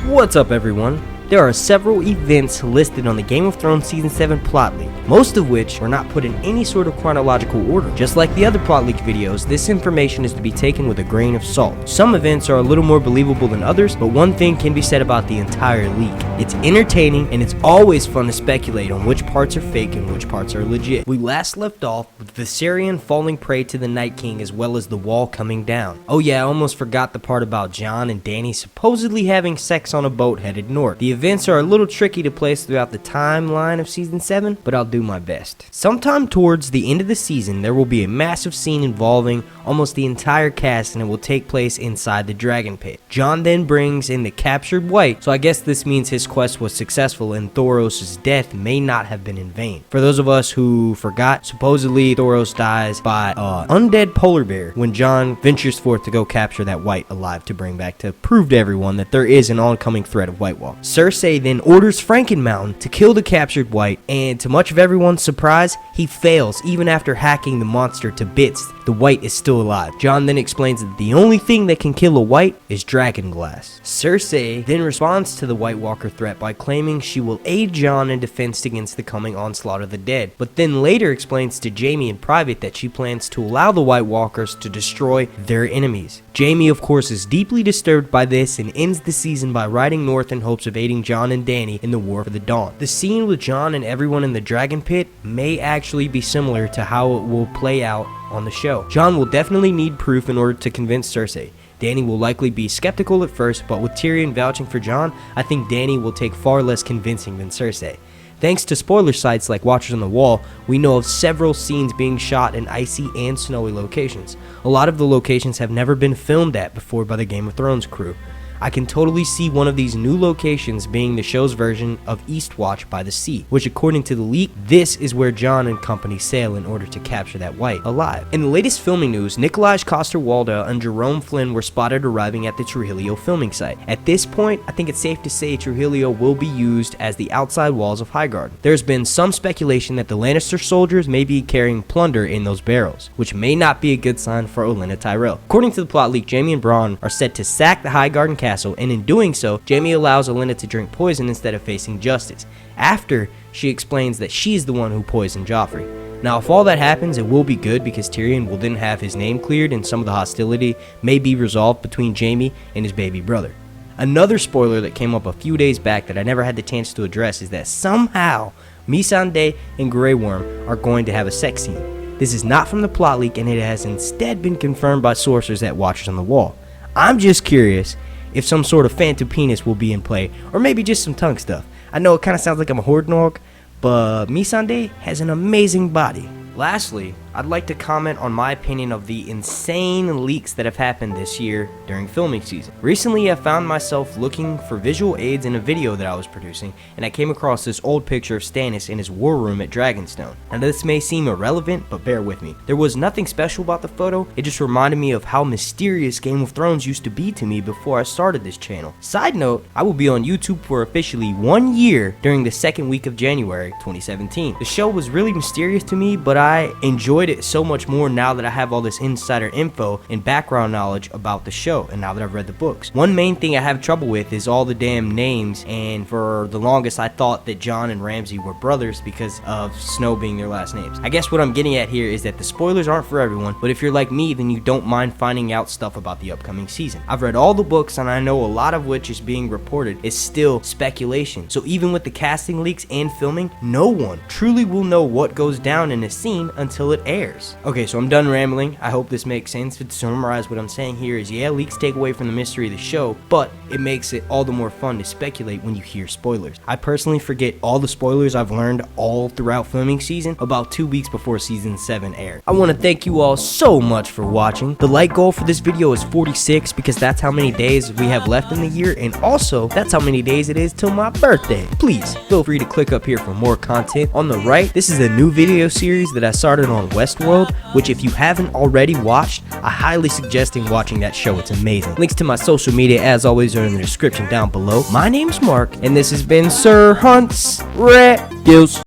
What's up, everyone? There are several events listed on the Game of Thrones Season 7 plot leak, most of which were not put in any sort of chronological order. Just like the other plot leak videos, this information is to be taken with a grain of salt. Some events are a little more believable than others, but one thing can be said about the entire leak. It's entertaining, and it's always fun to speculate on which parts are fake and which parts are legit. We last left off with Viserion falling prey to the Night King as well as the wall coming down. Oh yeah, I almost forgot the part about Jon and Dany supposedly having sex on a boat headed north. The events are a little tricky to place throughout the timeline of Season 7, but I'll do my best. Sometime towards the end of the season, there will be a massive scene involving almost the entire cast, and it will take place inside the dragon pit. Jon then brings in the captured White, so I guess this means his quest was successful and Thoros' death may not have been in vain. For those of us who forgot, supposedly Thoros dies by an undead polar bear when Jon ventures forth to go capture that White alive to bring back to prove to everyone that there is an oncoming threat of White Walk. Cersei then orders Frankenmountain to kill the captured White, and to much of everyone's surprise, he fails even after hacking the monster to bits. The White is still alive. Jon then explains that the only thing that can kill a White is dragon glass. Cersei then responds to the White Walker threat by claiming she will aid Jon in defense against the coming onslaught of the dead, but then later explains to Jaime in private that she plans to allow the White Walkers to destroy their enemies. Jaime, of course, is deeply disturbed by this and ends the season by riding north in hopes of aiding Jon and Dany in the War for the Dawn. The scene with Jon and everyone in the dragon pit may actually be similar to how it will play out on the show. Jon will definitely need proof in order to convince Cersei. Dany will likely be skeptical at first, but with Tyrion vouching for Jon, I think Dany will take far less convincing than Cersei. Thanks to spoiler sites like Watchers on the Wall, we know of several scenes being shot in icy and snowy locations. A lot of the locations have never been filmed at before by the Game of Thrones crew. I can totally see one of these new locations being the show's version of Eastwatch by the Sea, which according to the leak, this is where Jon and company sail in order to capture that White alive. In the latest filming news, Nikolaj Coster-Waldau and Jerome Flynn were spotted arriving at the Trujillo filming site. At this point, I think it's safe to say Trujillo will be used as the outside walls of Highgarden. There's been some speculation that the Lannister soldiers may be carrying plunder in those barrels, which may not be a good sign for Olenna Tyrell. According to the plot leak, Jaime and Bran are set to sack the Highgarden castle, and in doing so, Jaime allows Olenna to drink poison instead of facing justice, after she explains that she's the one who poisoned Joffrey. Now, if all that happens, it will be good because Tyrion will then have his name cleared and some of the hostility may be resolved between Jaime and his baby brother. Another spoiler that came up a few days back that I never had the chance to address is that somehow Missandei and Grey Worm are going to have a sex scene. This is not from the plot leak, and it has instead been confirmed by sources at Watchers on the Wall. I'm just curious if some sort of phantom penis will be in play, or maybe just some tongue stuff. I know it kind of sounds like I'm a horde but Missandei has an amazing body. Lastly, I'd like to comment on my opinion of the insane leaks that have happened this year during filming season. Recently, I found myself looking for visual aids in a video that I was producing, and I came across this old picture of Stannis in his war room at Dragonstone. Now, this may seem irrelevant, but bear with me. There was nothing special about the photo, it just reminded me of how mysterious Game of Thrones used to be to me before I started this channel. Side note, I will be on YouTube for officially 1 year during the second week of January 2017. The show was really mysterious to me, but I enjoyed it so much more now that I have all this insider info and background knowledge about the show, and now that I've read the books. One main thing I have trouble with is all the damn names, and for the longest I thought that Jon and Ramsay were brothers because of Snow being their last names. I guess what I'm getting at here is that the spoilers aren't for everyone, but if you're like me, then you don't mind finding out stuff about the upcoming season. I've read all the books, and I know a lot of which is being reported is still speculation. So even with the casting leaks and filming, no one truly will know what goes down in a scene until it airs. Okay, so I'm done rambling. I hope this makes sense. To summarize what I'm saying here is, yeah, leaks take away from the mystery of the show, but it makes it all the more fun to speculate when you hear spoilers. I personally forget all the spoilers I've learned all throughout filming season about 2 weeks before season 7 aired. I want to thank you all so much for watching. The like goal for this video is 46 because that's how many days we have left in the year, and also that's how many days it is till my birthday. Please feel free to click up here for more content. On the right, this is a new video series that I started on Westworld, which if you haven't already watched, I highly suggest watching that show. It's amazing. Links to my social media as always are in the description down below. My name's Mark, and this has been Sir Hunt's Reviews.